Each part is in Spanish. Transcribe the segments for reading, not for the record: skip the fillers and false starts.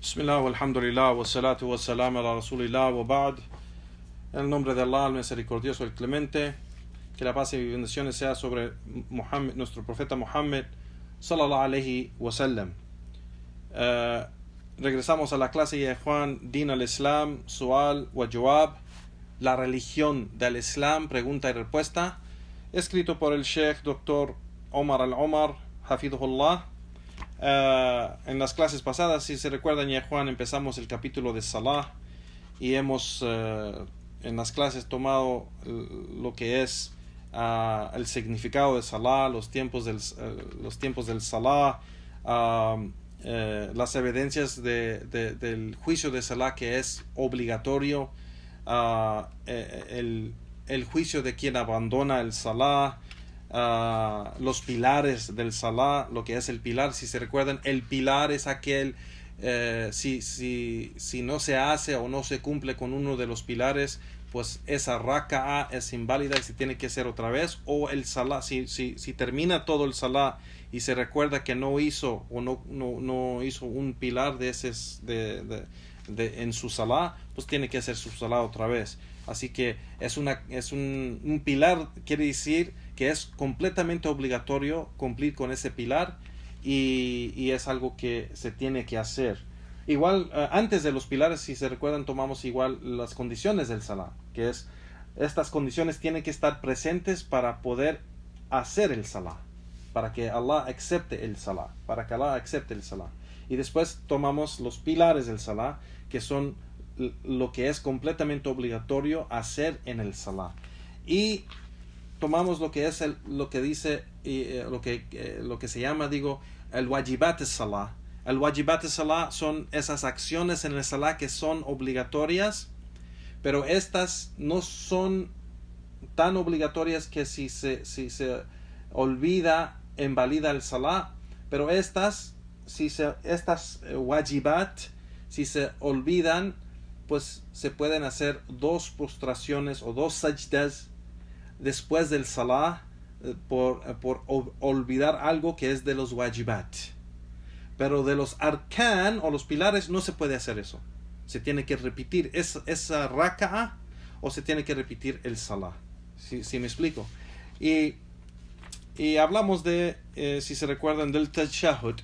Bismillah, walhamdulillah, wassalatu wassalam ala rasulillah, wa ba'd. En el nombre de Allah, el misericordioso, el clemente, que la paz y bendiciones sea sobre Muhammad, nuestro profeta Muhammad, sallallahu alayhi wa sallam. Regresamos a la clase de Juan, Din al-Islam, Sual wa Jawab, la religión del Islam, pregunta y respuesta, escrito por el Sheikh Dr. Omar al-Omar, hafidhullah. En las clases pasadas, si se recuerdan, ya Juan, empezamos el capítulo de Salah y hemos en las clases tomado lo que es el significado de Salah, los tiempos del Salah, las evidencias del juicio de Salah, que es obligatorio, el juicio de quien abandona el Salah, los pilares del Salah, lo que es el pilar. Si se recuerdan, el pilar es aquel si no se hace o no se cumple con uno de los pilares, pues esa raka'a es inválida y se tiene que hacer otra vez. O el Salah, si termina todo el Salah y se recuerda que no hizo o no hizo un pilar de ese en su Salah, pues tiene que hacer su Salah otra vez. Así que es un pilar, quiere decir que es completamente obligatorio cumplir con ese pilar y es algo que se tiene que hacer. Igual, antes de los pilares, si se recuerdan, tomamos igual las condiciones del Salah, que es, estas condiciones tienen que estar presentes para poder hacer el Salah, para que Allah acepte el Salah, Y después tomamos los pilares del Salah, que son lo que es completamente obligatorio hacer en el Salah. Y tomamos lo que es lo que se llama, el wajibat al-salah. El wajibat al-salah son esas acciones en el salah que son obligatorias, pero estas no son tan obligatorias que si se olvida, invalida el salah, pero estas wajibat, si se olvidan, pues se pueden hacer 2 prostraciones o 2 sajdas después del salah por olvidar algo que es de los wajibat. Pero de los arkan o los pilares no se puede hacer eso. Se tiene que repetir esa raka'a o se tiene que repetir el salah. ¿Sí me explico? Y hablamos de, si se recuerdan, del tashahhud.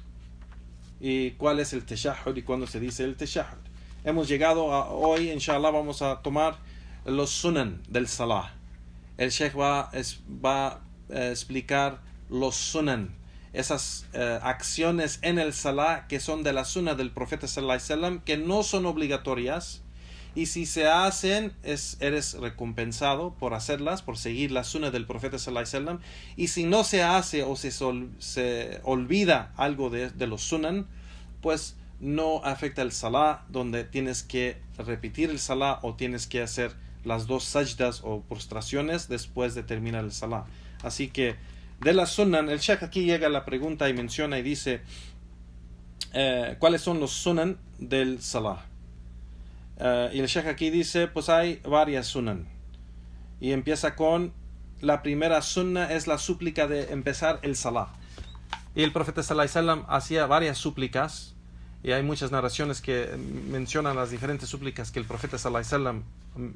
Y cuál es el tashahhud y cuándo se dice el tashahhud. Hemos llegado a hoy, inshallah, vamos a tomar los sunan del salah. El Sheikh va a explicar los sunan, esas acciones en el salah que son de la sunna del profeta sallallahu alaihi wasallam, que no son obligatorias, y si se hacen eres recompensado por hacerlas, por seguir la sunna del profeta sallallahu alaihi wasallam. Y si no se hace o se olvida algo de los sunan, pues no afecta el salah, donde tienes que repetir el salah o tienes que hacer las 2 sajdas o prostraciones después de terminar el salah. Así que de la sunan, el Sheikh aquí llega a la pregunta y menciona y dice ¿cuáles son los sunan del salah? Y el Sheikh aquí dice, pues hay varias sunan, y empieza con la primera sunna, es la súplica de empezar el salah. Y el profeta sallallahu alaihi wasallam hacía varias súplicas, y hay muchas narraciones que mencionan las diferentes súplicas que el profeta sallallahu alaihi wasallam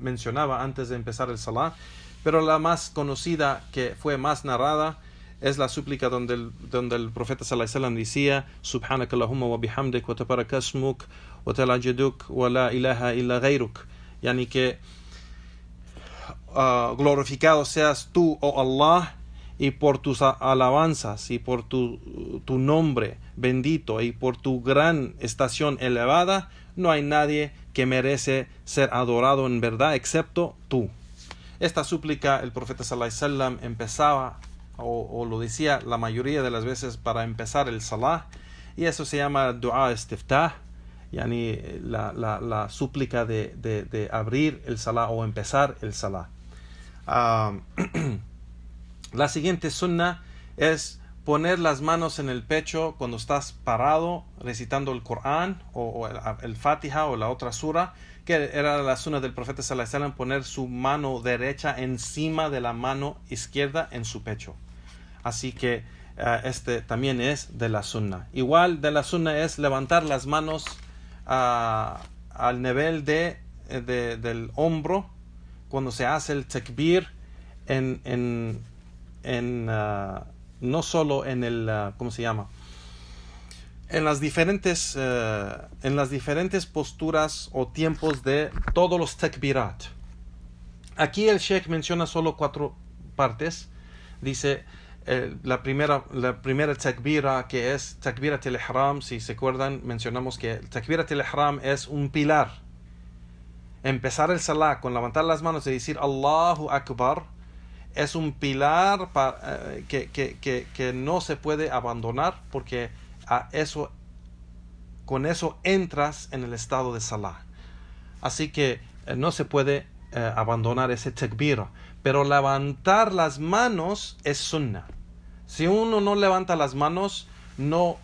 mencionaba antes de empezar el salah, pero la más conocida, que fue más narrada, es la súplica donde el profeta sallallahu alaihi wasallam decía: Subhanakallahumma wa bihamdik wa tabaraka ismuk wa ta'ala jadduk wa la ilaha illa ghayruk. Yani que glorificado seas tú, oh Allah, y por tus alabanzas y por tu nombre bendito y por tu gran estación elevada, no hay nadie que merece ser adorado en verdad excepto tú. Esta súplica el profeta sallallahu alaihi wasallam empezaba o lo decía la mayoría de las veces para empezar el salah, y eso se llama dua istiftah, yani la súplica de abrir el salah o empezar el salah. La siguiente sunna es poner las manos en el pecho cuando estás parado recitando el Corán o el Fatiha o la otra sura, que era la sunna del profeta sallallahu alaihi wasallam, poner su mano derecha encima de la mano izquierda en su pecho. Así que este también es de la sunna. Igual de la sunna es levantar las manos al nivel del hombro cuando se hace el takbir no solo en el ¿cómo se llama? En las diferentes posturas o tiempos de todos los takbirat. Aquí el Sheikh menciona solo 4 partes. Dice la primera takbira, que es takbirat al-ihram. Si se acuerdan, mencionamos que takbirat al-ihram es un pilar. Empezar el salah con levantar las manos y decir Allahu Akbar es un pilar que no se puede abandonar, porque con eso entras en el estado de salah. Así que no se puede abandonar ese takbira. Pero levantar las manos es sunnah. Si uno no levanta las manos, no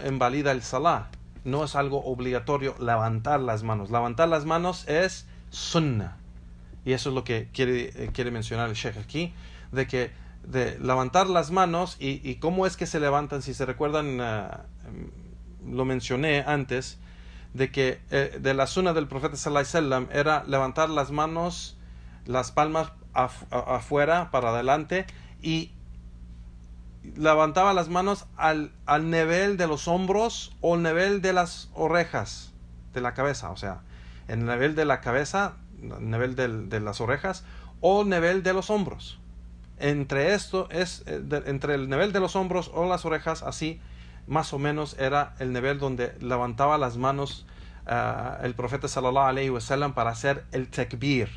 invalida el salah. No es algo obligatorio levantar las manos. Levantar las manos es sunnah. Y eso es lo que quiere mencionar el Sheikh aquí, de levantar las manos y cómo es que se levantan. Si se recuerdan, lo mencioné antes, de que de la sunnah del profeta sallallahu alaihi wasallam era levantar las manos, las palmas afuera, para adelante, y levantaba las manos al nivel de los hombros o al nivel de las orejas de la cabeza, o sea, el nivel de la cabeza, el nivel de las orejas o el nivel de los hombros. Entre el nivel de los hombros o las orejas, así más o menos era el nivel donde levantaba las manos el profeta sallallahu alaihi wasallam para hacer el takbir,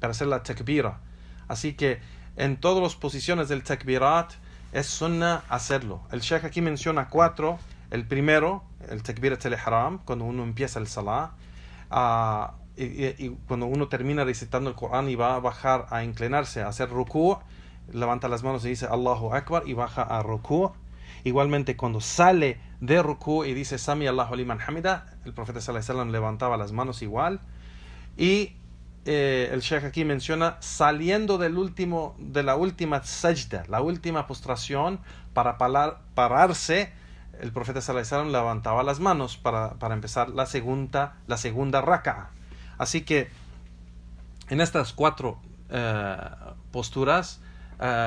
para hacer la takbira. Así que en todas las posiciones del takbirat es sunnah hacerlo. El Sheikh aquí menciona 4. El primero, el takbirat al-ihram, cuando uno empieza el salah, y cuando uno termina recitando el Corán y va a bajar a inclinarse, a hacer ruku', levanta las manos y dice Allahu Akbar y baja a ruku'. Igualmente cuando sale de ruku' y dice Sami Allahu liman hamida, el profeta sallallahu alaihi wasallam levantaba las manos igual. Y el Sheikh aquí menciona saliendo de la última sajda, la última postración, para pararse, el profeta sallallahu alaihi wasallam levantaba las manos para empezar la segunda raka'a. Así que en estas 4 posturas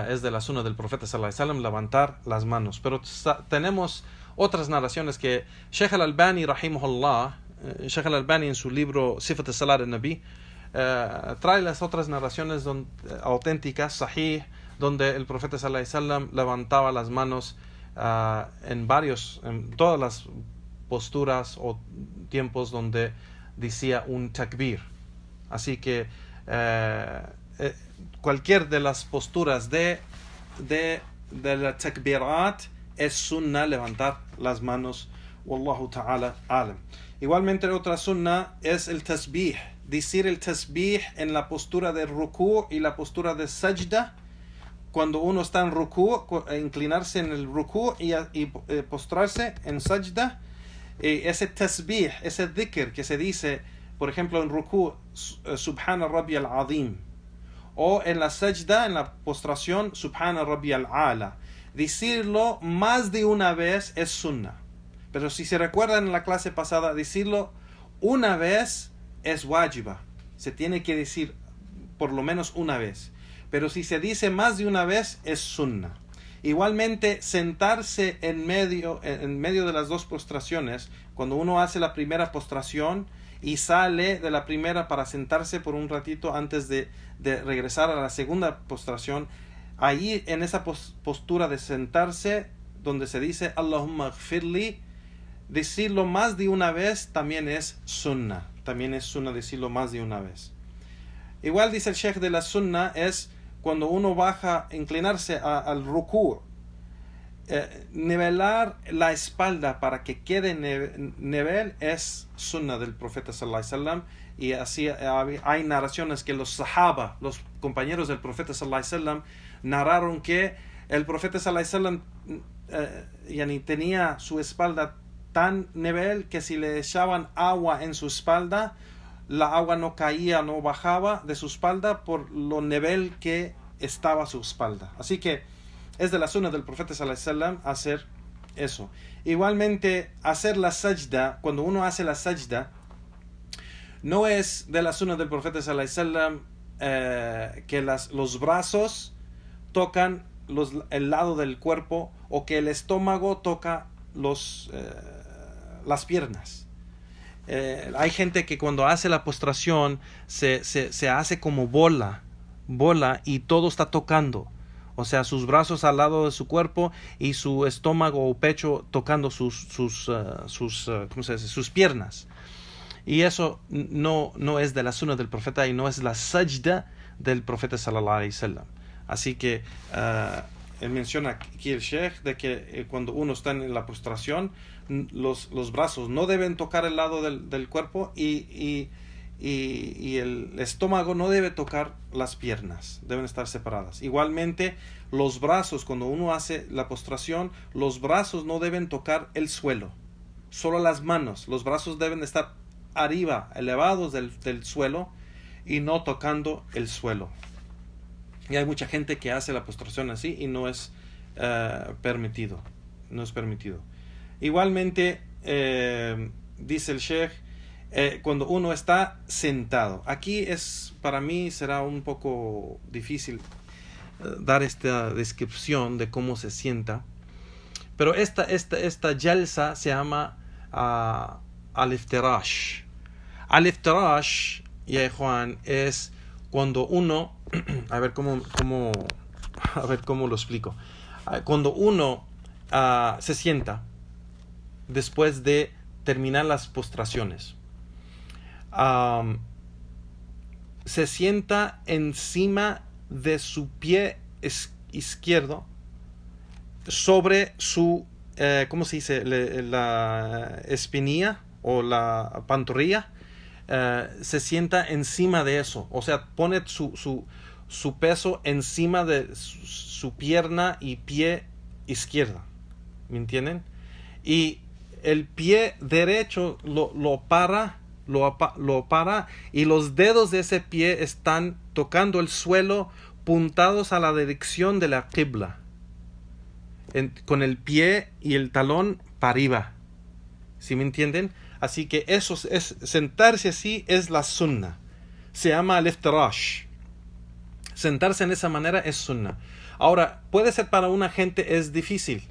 es de la sunnah del profeta sallallahu alaihi wasallam levantar las manos. Pero tenemos otras narraciones que Sheikh al-Albani rahimahullah, Sheikh al-Albani en su libro Sifat al-Salat al-Nabi, trae las otras narraciones auténticas, sahih, donde el profeta sallallahu alaihi wasallam levantaba las manos en todas las posturas o tiempos donde decía un takbir. Así que cualquier de las posturas de la takbirat es sunnah levantar las manos. Wallahu ta'ala alam. Igualmente otra sunnah es el tasbih, decir el tasbih en la postura de ruku' y la postura de sajda. Cuando uno está en ruku', inclinarse en el ruku' y postrarse en sajda, ese tasbih, ese dhikr que se dice, por ejemplo en ruku' Subhana Rabbiyal Azim, o en la sajda, en la postración, Subhana Rabbiyal Ala. Decirlo más de una vez es sunnah. Pero si se recuerdan en la clase pasada, decirlo una vez es wajiba. Se tiene que decir por lo menos una vez. Pero si se dice más de una vez es sunnah. Igualmente, sentarse en medio de las 2 postraciones, cuando uno hace la primera postración y sale de la primera para sentarse por un ratito antes de regresar a la segunda postración, ahí en esa postura de sentarse, donde se dice Allahumma gfirli, decirlo más de una vez también es sunnah. También es sunnah decirlo más de una vez. Igual dice el Sheikh de la sunnah es cuando uno baja, inclinarse al ruku', nivelar la espalda para que quede nivel es sunnah del profeta sallallahu alaihi wasallam. Y así hay narraciones que los sahaba, los compañeros del profeta sallallahu alaihi wasallam, narraron que el profeta sallallahu alaihi wasallam tenía su espalda tan nivel que si le echaban agua en su espalda, la agua no caía, no bajaba de su espalda por lo nivel que estaba su espalda. Así que es de la sunnah del profeta sallallahu alaihi wasallam hacer Eso. Igualmente, hacer la sajda, cuando uno hace la sajda, no es de la sunna del profeta sallallahu alaihi wasallam que los brazos tocan el lado del cuerpo o que el estómago toca las piernas. Hay gente que cuando hace la postración se hace como bola y todo está tocando. O sea, sus brazos al lado de su cuerpo y su estómago o pecho tocando sus piernas. Y eso no es de la sunna del profeta y no es la sajda del profeta sallallahu alaihi wasallam. Así que él menciona aquí el sheikh de que cuando uno está en la postración, los brazos no deben tocar el lado del cuerpo y el estómago no debe tocar las piernas, deben estar separadas. Igualmente, los brazos, cuando uno hace la postración, los brazos no deben tocar el suelo, solo las manos. Los brazos deben estar arriba, elevados del suelo y no tocando el suelo. Y hay mucha gente que hace la postración así y no es permitido. No es permitido. Igualmente, dice el sheikh, cuando uno está sentado. Aquí para mí será un poco difícil dar esta descripción de cómo se sienta. Pero esta jalsa se llama al-iftirash. Al-iftirash, ya Juan, es cuando uno a ver cómo lo explico. Cuando uno se sienta después de terminar las postraciones, se sienta encima de su pie izquierdo sobre su ¿cómo se dice? La espinilla o la pantorrilla. Se sienta encima de eso, o sea, pone su peso encima de su pierna y pie izquierda, ¿me entienden? Y el pie derecho lo para y los dedos de ese pie están tocando el suelo, puntados a la dirección de la qibla, con el pie y el talón para arriba, ¿sí me entienden? Así que eso sentarse así es la sunna. Se llama al-iftirash. Sentarse en esa manera es sunna. Ahora, puede ser para una gente es difícil,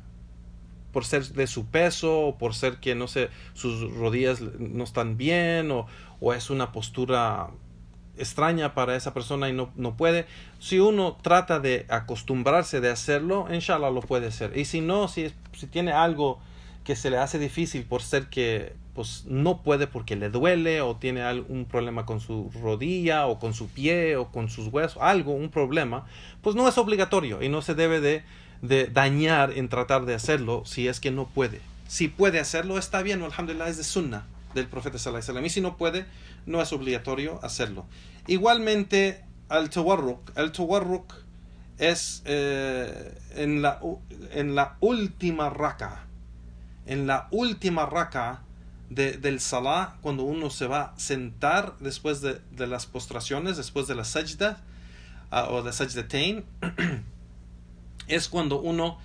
por ser de su peso, o por ser que, no sé, sus rodillas no están bien, o es una postura extraña para esa persona y no puede. Si uno trata de acostumbrarse de hacerlo, inshallah lo puede hacer. Y si no, si tiene algo que se le hace difícil por ser que pues no puede porque le duele o tiene algún problema con su rodilla o con su pie o con sus huesos, un problema, pues no es obligatorio y no se debe de dañar en tratar de hacerlo si es que no puede. Si puede hacerlo, está bien, alhamdulillah, es de sunnah del profeta sallallahu alaihi wasallam. Y si no puede, no es obligatorio hacerlo. Igualmente, el tawarruk es en la última raka. En la última raka del salah, cuando uno se va a sentar después de las postraciones, después de la sajda o de sajdatain, es cuando uno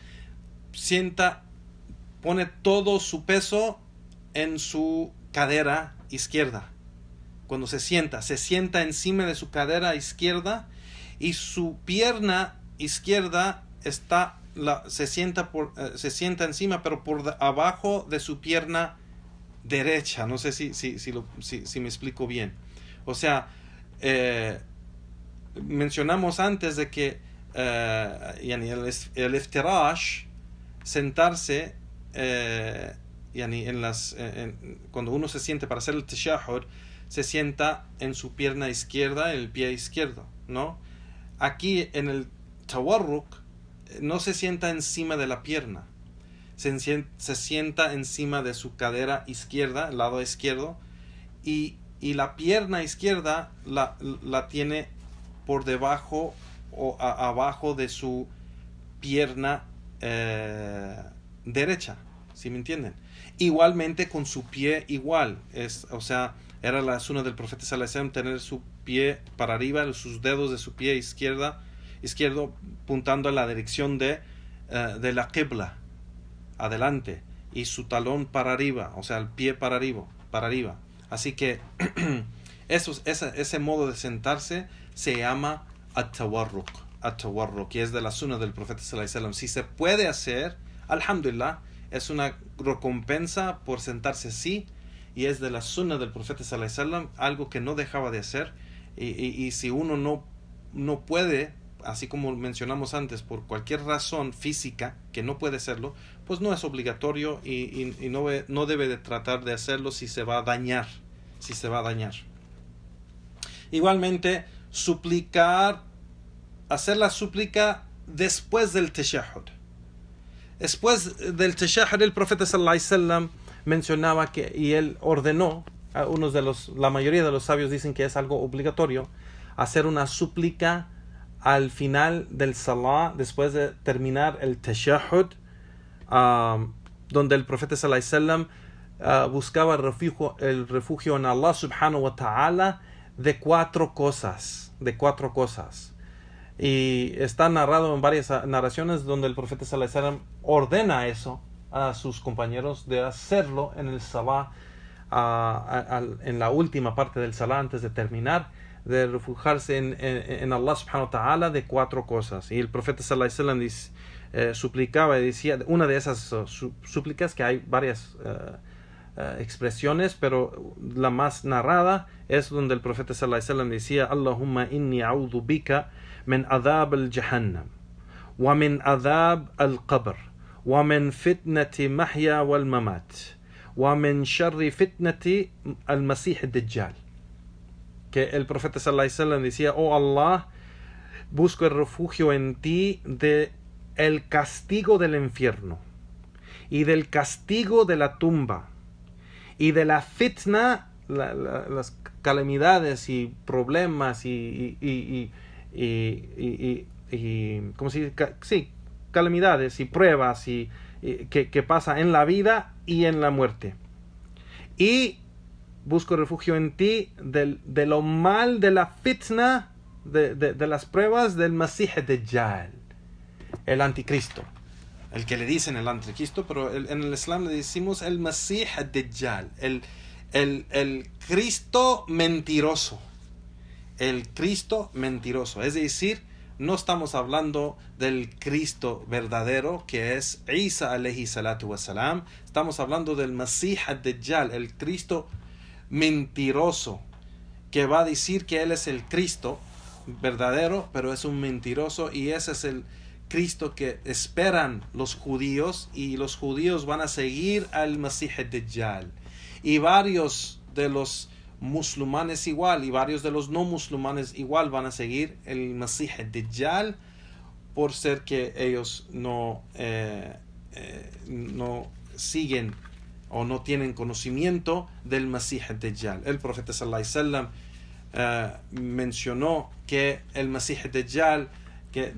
pone todo su peso en su cadera izquierda. Cuando se sienta encima de su cadera izquierda y su pierna izquierda se sienta encima, pero por abajo de su pierna derecha. No sé si me explico bien. O sea, mencionamos antes de que el iftirash, sentarse, cuando uno se siente para hacer el tashahhud, se sienta en su pierna izquierda, en el pie izquierdo, ¿no? Aquí en el tawarruk no se sienta encima de la pierna, se sienta encima de su cadera izquierda, el lado izquierdo, y la pierna izquierda la tiene por debajo o abajo de su pierna derecha, ¿sí me entienden? Igualmente con su pie igual, era la sunna del profeta sallallahu alaihi wasallam tener su pie para arriba, sus dedos de su pie izquierdo puntando a la dirección de la qibla. adelante y su talón para arriba, o sea, el pie para arriba. Así que ese modo de sentarse se llama at-tawarruk, y es de la sunna del profeta sallallahu alaihi wasallam. Si se puede hacer, alhamdulillah, es una recompensa por sentarse así, y es de la sunna del profeta sallallahu alaihi wasallam, algo que no dejaba de hacer. Y si uno no puede, así como mencionamos antes, por cualquier razón física que no puede hacerlo, pues no es obligatorio y no debe de tratar de hacerlo si se va a dañar. Igualmente, hacer la súplica después del tashahhud. Después del tashahhud, el profeta sallallahu alaihi wasallam mencionaba y él ordenó, la mayoría de los sabios dicen que es algo obligatorio, hacer una súplica al final del salah, después de terminar el tashahhud, donde el profeta sallallahu alaihi wasallam buscaba el refugio en Allah subhanahu wa ta'ala de cuatro cosas. Y está narrado en varias narraciones donde el profeta sallallahu alaihi wasallam ordena eso a sus compañeros de hacerlo en el salah, en la última parte del salah antes de terminar, de refugiarse en Allah subhanahu wa ta'ala de cuatro cosas. Y el profeta sallallahu alaihi wasallam suplicaba y decía, una de esas súplicas, que hay varias expresiones, pero la más narrada es donde el profeta sallallahu alaihi wasallam decía: Allahumma inni a'udhu bika min adhab al-jahannam wa min adhab al-qabr wa min fitnati mahya wal mamat wa min sharri fitnati al-masih ad-dajjal. Que el profeta sallallahu alaihi wasallam decía: oh Allah, busco el refugio en ti de el castigo del infierno y del castigo de la tumba y de la fitna, las calamidades y problemas y ¿cómo se dice? Sí, calamidades y pruebas que pasa en la vida y en la muerte. Y busco refugio en ti de lo mal de la fitna, de las pruebas del Masih Dajjal, el anticristo. El que le dicen el anticristo, pero en el Islam le decimos el Masih Dajjal, el Cristo mentiroso. El Cristo mentiroso. Es decir, no estamos hablando del Cristo verdadero, que es Isa alayhi salatu wasalam. Estamos hablando del Masih Dajjal, el Cristo mentiroso, que va a decir que él es el Cristo verdadero, pero es un mentiroso, y ese es el Cristo que esperan los judíos, y los judíos van a seguir al Masih Dajjal, y varios de los musulmanes igual, y varios de los no musulmanes igual van a seguir el Masih Dajjal, por ser que ellos no siguen o no tienen conocimiento del Masih Dajjal. El profeta sallallahu alaihi wasallam mencionó que el Masih Dajjal, que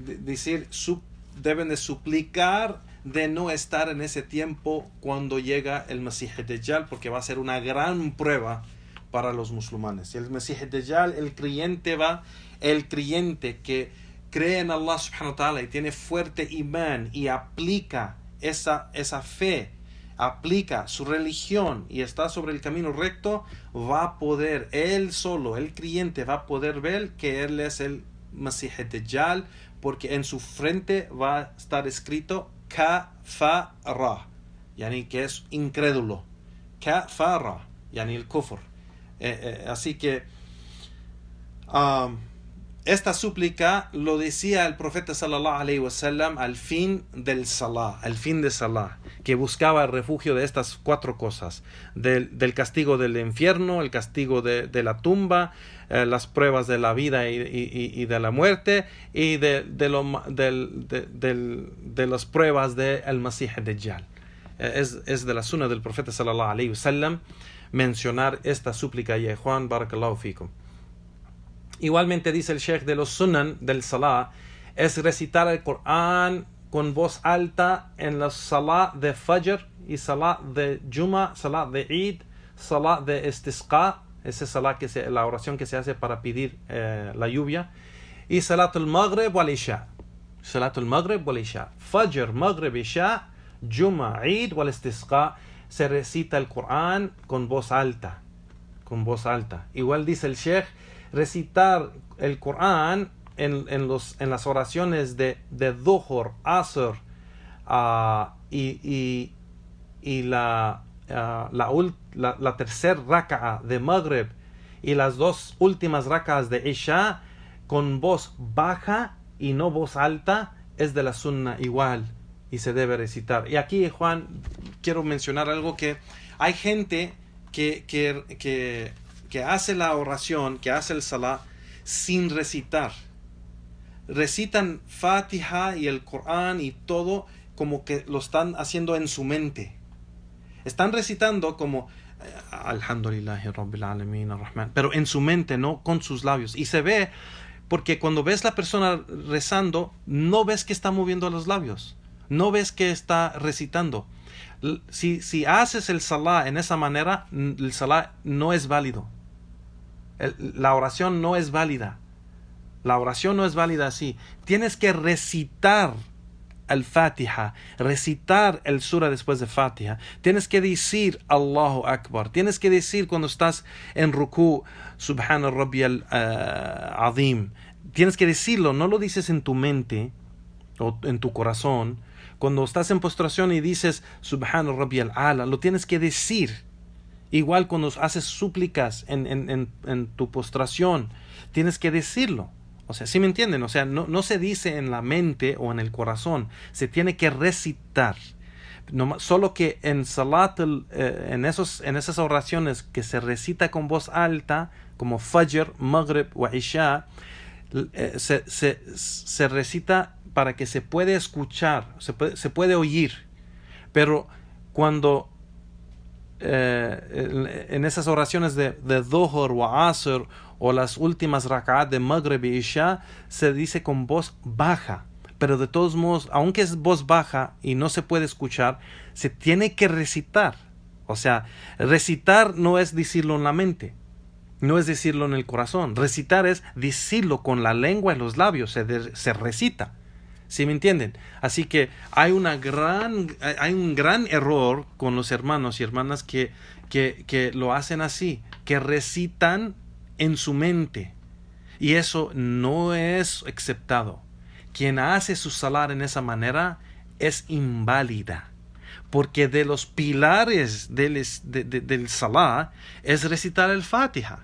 deben de suplicar de no estar en ese tiempo cuando llega el Masih Dajjal, porque va a ser una gran prueba para los musulmanes. Y el Masih Dajjal, el creyente que cree en Allah subhanahu wa ta'ala y tiene fuerte imán y aplica esa fe, aplica su religión y está sobre el camino recto, va a poder, él solo, el creyente, va a poder ver que él es el Masih Dajjal, porque en su frente va a estar escrito Kafara, yani que es incrédulo. Kafara, yani el kufr. Así que esta súplica lo decía el profeta sallallahu alaihi wasallam al fin de salah, que buscaba el refugio de estas cuatro cosas: del castigo del infierno, el castigo de la tumba, las pruebas de la vida y de la muerte, y de las pruebas del Masih Dajjal. Es de la sunna del profeta sallallahu alaihi wasallam mencionar esta súplica. Y Juan, barakallahu fikum. Igualmente dice el Sheikh, de los sunan del salah es recitar el Corán con voz alta en la salah de Fajr y salah de Juma, salah de Eid, salah de Istisqa, esa salah la oración que se hace para pedir la lluvia, y Salatul Maghrib wal Isha. Salatul Maghrib wal Isha. Fajr, Maghrib, Isha Juma, Eid o el Istisqa, se recita el Corán con voz alta. Con voz alta. Igual dice el Sheikh, recitar el Corán en las oraciones de Dhuhr, Asr y la tercer raka'a de Maghrib y las dos últimas raka'as de Isha con voz baja y no voz alta es de la sunna igual y se debe recitar. Y aquí, Juan, quiero mencionar algo, que hay gente que hace la oración, que hace el salah sin recitar. Recitan Fatiha y el Corán y todo como que lo están haciendo en su mente. Están recitando como Alhamdulillahi Rabbil Alamin Ar-Rahman, pero en su mente, no con sus labios. Y se ve, porque cuando ves la persona rezando, no ves que está moviendo los labios, no ves que está recitando. Si haces el salah en esa manera, el salah no es válido. La oración no es válida. La oración no es válida así. Tienes que recitar el Fatiha, recitar el surah después de Fatiha. Tienes que decir Allahu Akbar. Tienes que decir cuando estás en Ruku, Subhana Rabbiyal Azim. Tienes que decirlo, no lo dices en tu mente o en tu corazón. Cuando estás en postración y dices Subhana Rabbiyal Ala, lo tienes que decir. Igual cuando haces súplicas en tu postración, tienes que decirlo. O sea, ¿sí me entienden? O sea, no se dice en la mente o en el corazón, se tiene que recitar. No, solo que en Salat, en esas oraciones que se recita con voz alta, como Fajr, Maghrib o Isha, se recita para que se puede escuchar, se puede oír. Pero cuando en esas oraciones de Dhuhr o Asr o las últimas rak'at de Maghrib y Isha, se dice con voz baja, pero de todos modos, aunque es voz baja y no se puede escuchar, se tiene que recitar. O sea, recitar no es decirlo en la mente, no es decirlo en el corazón. Recitar es decirlo con la lengua y los labios, se recita. ¿Sí me entienden? Así que hay un gran error con los hermanos y hermanas que lo hacen así, que recitan en su mente, y eso no es aceptado. Quien hace su salar en esa manera es inválida, porque de los pilares del salah es recitar el Fatiha.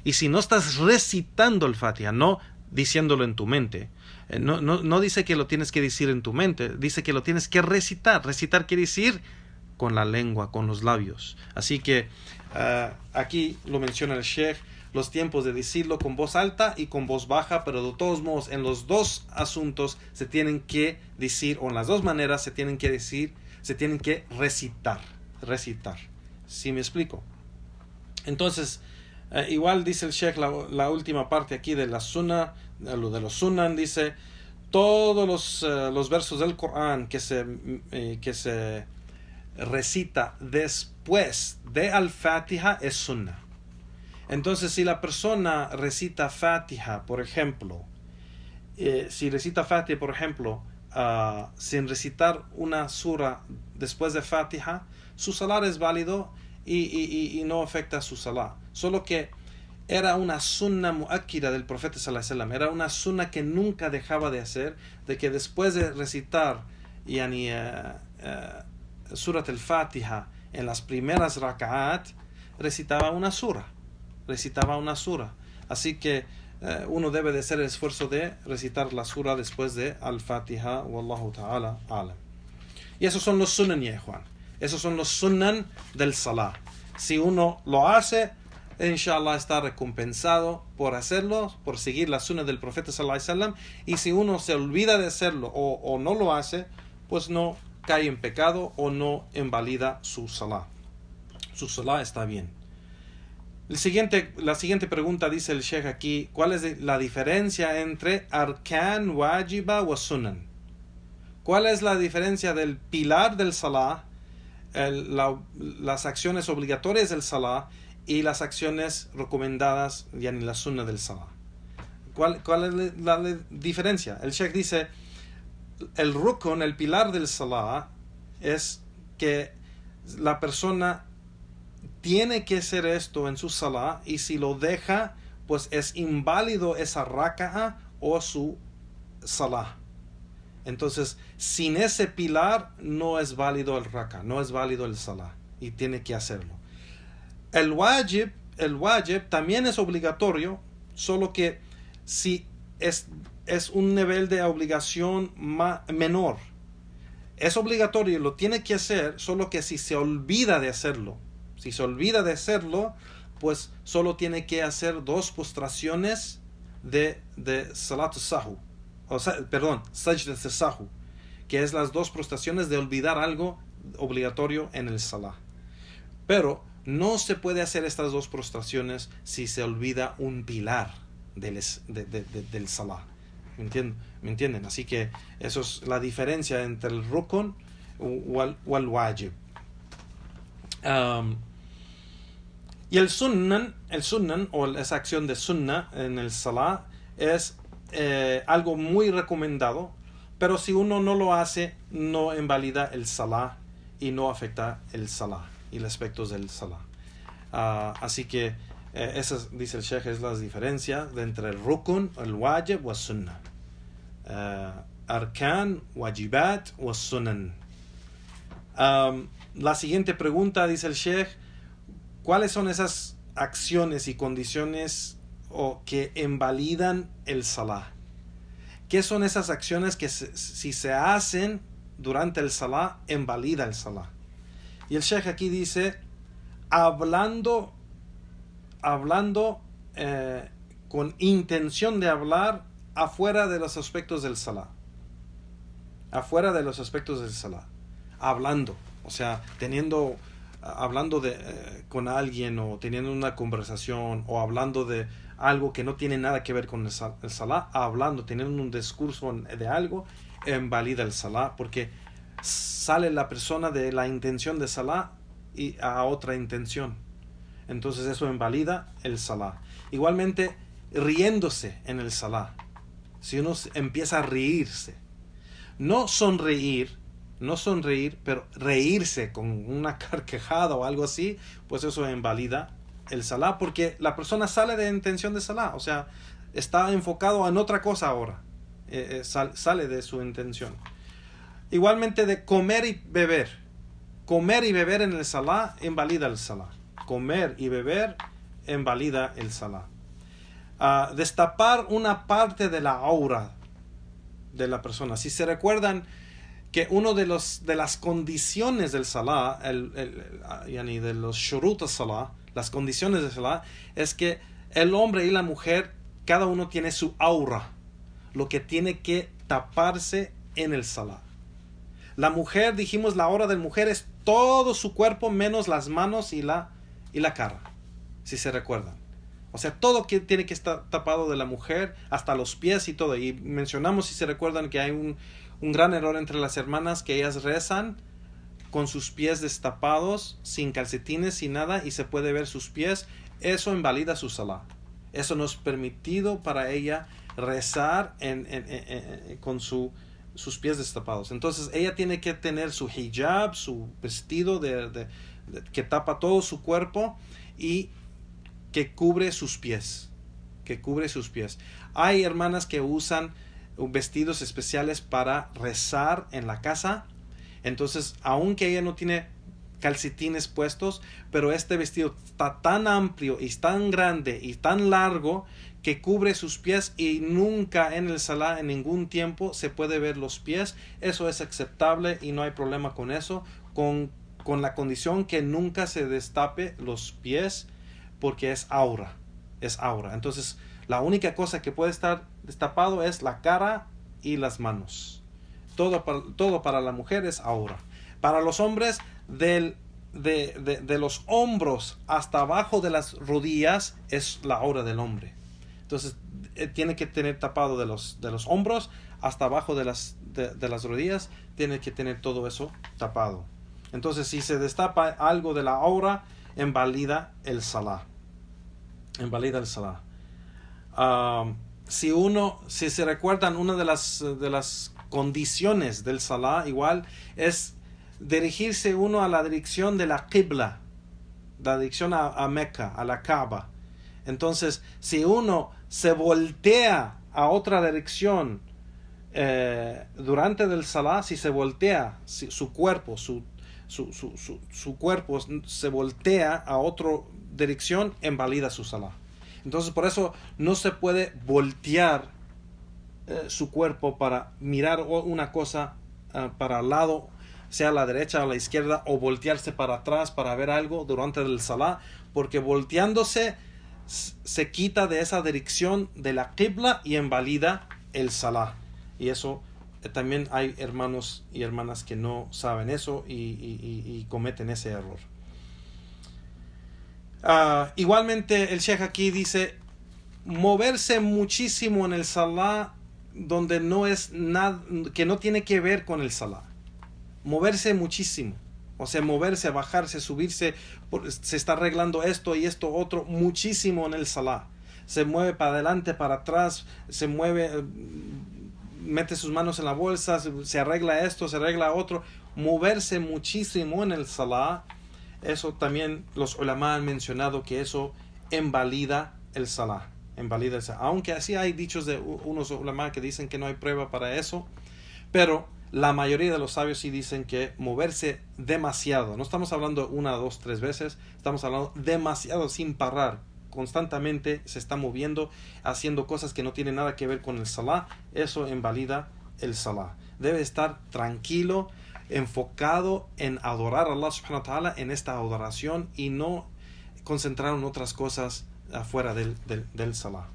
Y si no estás recitando el Fatiha, no diciéndolo en tu mente, no dice que lo tienes que decir en tu mente, dice que lo tienes que recitar. Recitar quiere decir con la lengua, con los labios. Así que aquí lo menciona el Sheikh, los tiempos de decirlo con voz alta y con voz baja, pero de todos modos en los dos asuntos se tienen que decir, o en las dos maneras se tienen que decir, se tienen que recitar. ¿Sí me explico? Entonces, igual dice el Sheikh la última parte aquí de la Sunnah, de los Sunan, dice, todos los versos del Corán que se recita después de al-Fatiha es Sunnah. Entonces, si la persona recita Fatiha, por ejemplo, sin recitar una sura después de Fatiha, su salah es válido y no afecta a su salah. Solo que era una sunna muakkida del profeta sallallahu alaihi wasallam, era una sunna que nunca dejaba de hacer, de que después de recitar surat al-Fatiha en las primeras raka'at, recitaba una sura. Así que uno debe de hacer el esfuerzo de recitar la sura después de al-Fatiha. Wallahu ta'ala alam. Y esos son los sunan, Juan. Esos son los sunan del salah. Si uno lo hace, inshallah está recompensado por hacerlo, por seguir la sunna del profeta sallallahu alaihi wasallam. Y si uno se olvida de hacerlo o no lo hace, pues no cae en pecado o no invalida su salah. Su salah está bien. La siguiente pregunta, dice el Sheikh aquí, ¿cuál es la diferencia entre arkan, wajiba o sunan? ¿Cuál es la diferencia del pilar del salah, las acciones obligatorias del salah y las acciones recomendadas, yani la sunna del salah? ¿Cuál es la diferencia? El Sheikh dice, el rukun, el pilar del salah, es que la persona tiene que hacer esto en su salah, y si lo deja, pues es inválido esa raka'a o su salah. Entonces, sin ese pilar no es válido el raka'a, no es válido el salah, y tiene que hacerlo. El wajib también es obligatorio, solo que si es un nivel de obligación menor. Es obligatorio, lo tiene que hacer, solo que si se olvida de hacerlo, pues solo tiene que hacer 2 postraciones de salat sahu, sajdat sahu, que es las 2 postraciones de olvidar algo obligatorio en el salah. Pero no se puede hacer estas 2 prostraciones si se olvida un pilar del salah. ¿Me entienden? Así que eso es la diferencia entre el rukun o el wajib. Y el sunnan, o esa acción de sunnah en el salah, es algo muy recomendado, pero si uno no lo hace, no invalida el salah y no afecta el salah y los aspectos del salah. Así que esa, dice el Sheikh, es la diferencia entre el rukun, el wajib o el sunnah. Arkan, wajibat o sunan. La siguiente pregunta, dice el Sheikh, ¿cuáles son esas acciones y condiciones que invalidan el salah? ¿Qué son esas acciones que si se hacen durante el salah, invalida el salah? Y el Sheikh aquí dice, hablando con intención de hablar afuera de los aspectos del salah. Hablando, o sea, hablando con alguien, o teniendo una conversación, o hablando de algo que no tiene nada que ver con el salah, teniendo un discurso de algo, invalida el salah, porque sale la persona de la intención de salah y a otra intención. Entonces eso invalida el salah. Igualmente, riéndose en el salah. Si uno empieza a reírse, no sonreír, pero reírse con una carcajada o algo así, pues eso invalida el salah, porque la persona sale de intención de salah, o sea, está enfocado en otra cosa ahora, sale de su intención. Igualmente, de comer y beber en el salah invalida el salah. Comer y beber invalida el salah. Destapar una parte de la aura de la persona. Si se recuerdan que uno de las condiciones del salah, de los shurut al-salah, las condiciones del salah, es que el hombre y la mujer, cada uno tiene su aura, lo que tiene que taparse en el salah. La mujer, dijimos, la aura de la mujer es todo su cuerpo menos las manos y la cara, si se recuerdan. O sea, todo que tiene que estar tapado de la mujer, hasta los pies y todo. Y mencionamos, si se recuerdan, que hay un gran error entre las hermanas, que ellas rezan con sus pies destapados, sin calcetines, sin nada, y se puede ver sus pies. Eso invalida su salah. Eso no es permitido para ella rezar con sus pies destapados. Entonces ella tiene que tener su hijab, su vestido que tapa todo su cuerpo y que cubre sus pies. Hay hermanas que usan vestidos especiales para rezar en la casa. Entonces, aunque ella no tiene calcetines puestos, pero este vestido está tan amplio y tan grande y tan largo que cubre sus pies, y nunca en el salah, en ningún tiempo, se puede ver los pies. Eso es aceptable y no hay problema con eso, con la condición que nunca se destape los pies, porque es aura. Entonces, la única cosa que puede estar destapado es la cara y las manos. Todo para la mujer es aura. Para los hombres, de los hombros hasta abajo de las rodillas es la aura del hombre. Entonces tiene que tener tapado de los hombros hasta abajo de las rodillas, tiene que tener todo eso tapado. Entonces, si se destapa algo de la aura, invalida el salah. Si se recuerdan, una de las condiciones del salah igual es dirigirse uno a la dirección de la Qibla, la dirección a Mecca, a la Kaaba. Entonces, si uno se voltea a otra dirección durante el salah, si se voltea, si su cuerpo se voltea a otra dirección, invalida su salah. Entonces, por eso no se puede voltear su cuerpo para mirar una cosa para el lado, sea a la derecha o a la izquierda, o voltearse para atrás para ver algo durante el salah, porque volteándose se quita de esa dirección de la qibla y invalida el salah. Y eso también hay hermanos y hermanas que no saben eso y cometen ese error. Igualmente el Sheikh aquí dice moverse muchísimo en el salah donde no es nada, que no tiene que ver con el salah. Moverse muchísimo, o sea, moverse, bajarse, subirse, se está arreglando esto y esto otro muchísimo en el salah. Se mueve para adelante, para atrás, se mueve, mete sus manos en la bolsa, se arregla esto, se arregla otro. Moverse muchísimo en el salah, eso también los ulama han mencionado que eso invalida el salah. Aunque así hay dichos de unos ulama que dicen que no hay prueba para eso, pero la mayoría de los sabios sí dicen que moverse demasiado, no estamos hablando 1, 2, 3 veces, estamos hablando demasiado sin parar, constantemente se está moviendo, haciendo cosas que no tienen nada que ver con el salah, eso invalida el salah. Debe estar tranquilo, enfocado en adorar a Allah subhanahu wa ta'ala en esta adoración y no concentrar en otras cosas afuera del salah.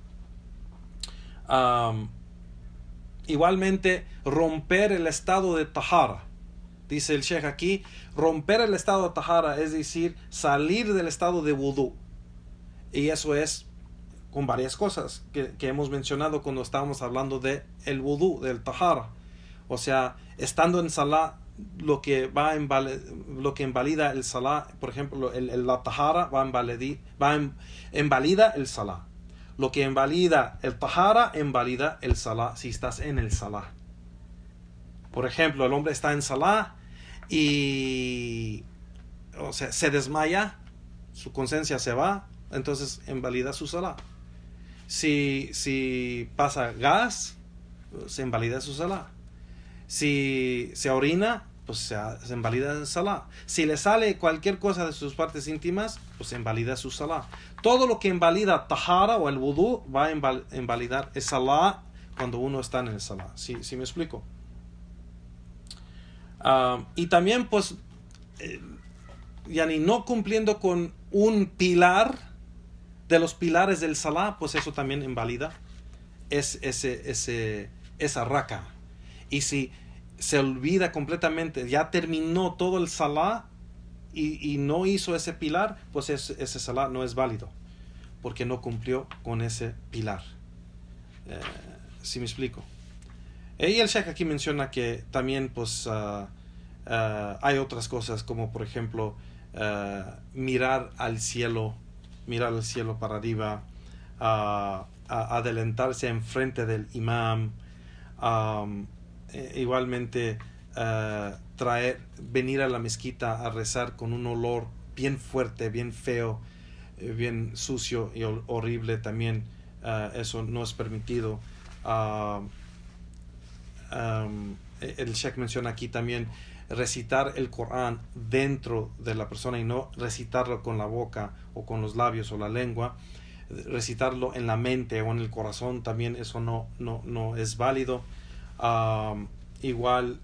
Igualmente, romper el estado de tahara. Dice el Sheikh aquí, romper el estado de tahara, es decir, salir del estado de wudú. Y eso es con varias cosas que hemos mencionado cuando estábamos hablando de el wudú, del tahara. O sea, estando en salah, lo que invalida el salah, por ejemplo, la tahara invalida el salah. Lo que invalida el tahara invalida el salah si estás en el salah. Por ejemplo, el hombre está en salah y se desmaya, su conciencia se va, entonces invalida su salah. Si pasa gas, se invalida su salah. Si se orina, pues se invalida el salah. Si le sale cualquier cosa de sus partes íntimas, pues se invalida su salah. Todo lo que invalida tahara o el wudú va a invalidar el salah cuando uno está en el salah. ¿Sí me explico? Y también, pues, no cumpliendo con un pilar de los pilares del salah, pues eso también invalida esa raka. Y si se olvida completamente, ya terminó todo el salah y no hizo ese pilar, pues ese salah no es válido, porque no cumplió con ese pilar. ¿Sí me explico? Y el Sheikh aquí menciona que también pues hay otras cosas, como por ejemplo mirar al cielo para arriba, adelantarse enfrente del imam, igualmente venir a la mezquita a rezar con un olor bien fuerte, bien feo, bien sucio y horrible también, eso no es permitido. El Sheikh menciona aquí también recitar el Corán dentro de la persona y no recitarlo con la boca o con los labios o la lengua, recitarlo en la mente o en el corazón también, eso no es válido. Igual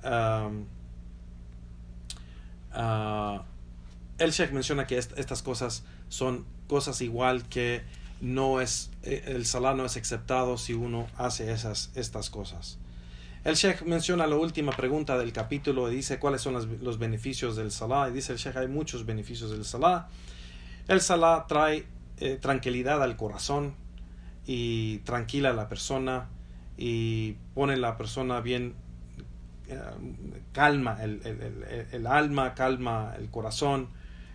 el Sheikh menciona que estas cosas son cosas igual que el salah no es aceptado si uno hace estas cosas. El Sheikh menciona la última pregunta del capítulo y dice cuáles son los beneficios del salah, y dice el Sheikh hay muchos beneficios del salah. El salah trae tranquilidad al corazón y tranquila a la persona y pone la persona bien, calma el alma, calma el corazón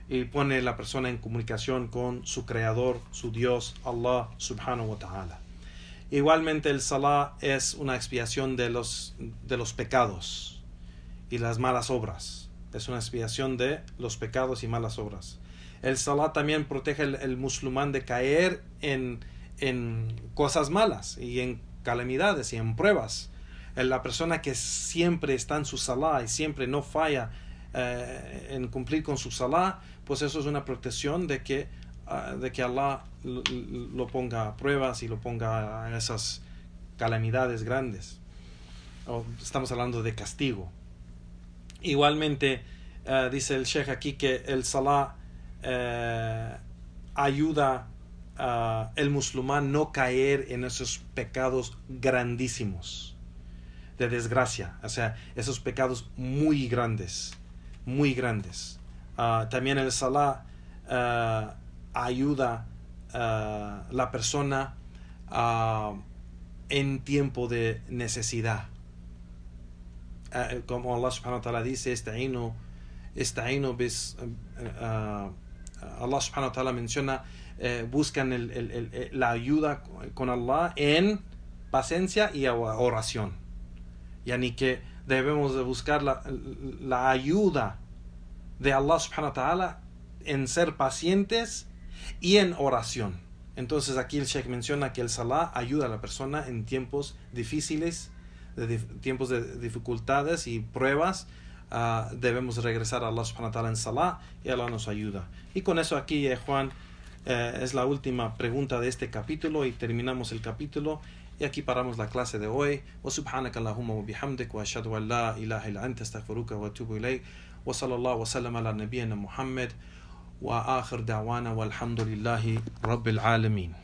y pone la persona en comunicación con su creador, su Dios, Allah subhanahu wa ta'ala. Igualmente el salah es una expiación de los pecados y las malas obras. Es una expiación de los pecados y malas obras. El salah también protege el musulmán de caer en cosas malas y en calamidades y en pruebas. La persona que siempre está en su salah y siempre no falla en cumplir con su salah, pues eso es una protección de que Allah lo ponga a pruebas y lo ponga a esas calamidades grandes. Estamos hablando de castigo. Igualmente dice el Sheikh aquí que el salah ayuda a el musulmán no caer en esos pecados grandísimos de desgracia, o sea, esos pecados muy grandes. También el salah ayuda a la persona en tiempo de necesidad. Como Allah subhanahu wa ta'ala dice, Allah subhanahu wa ta'ala menciona, buscan la ayuda con Allah en paciencia y oración. Yani que debemos de buscar la ayuda de Allah subhanahu wa ta'ala en ser pacientes y en oración. Entonces aquí el Sheikh menciona que el salah ayuda a la persona en tiempos difíciles, tiempos de dificultades y pruebas. Debemos regresar a Allah subhanahu wa ta'ala en salah y Allah nos ayuda. Y con eso aquí, Juan, es la última pregunta de este capítulo y terminamos el capítulo. Y aquí paramos la clase de hoy. Wa subhanaka Allahumma wa bihamdik wa ashhadu an la ilaha illa anta astaghfiruka wa atubu ilayk. Wa sallallahu wa sallam ala nabiyyina Muhammad wa akhir da'wana walhamdulillahi rabbil alamin.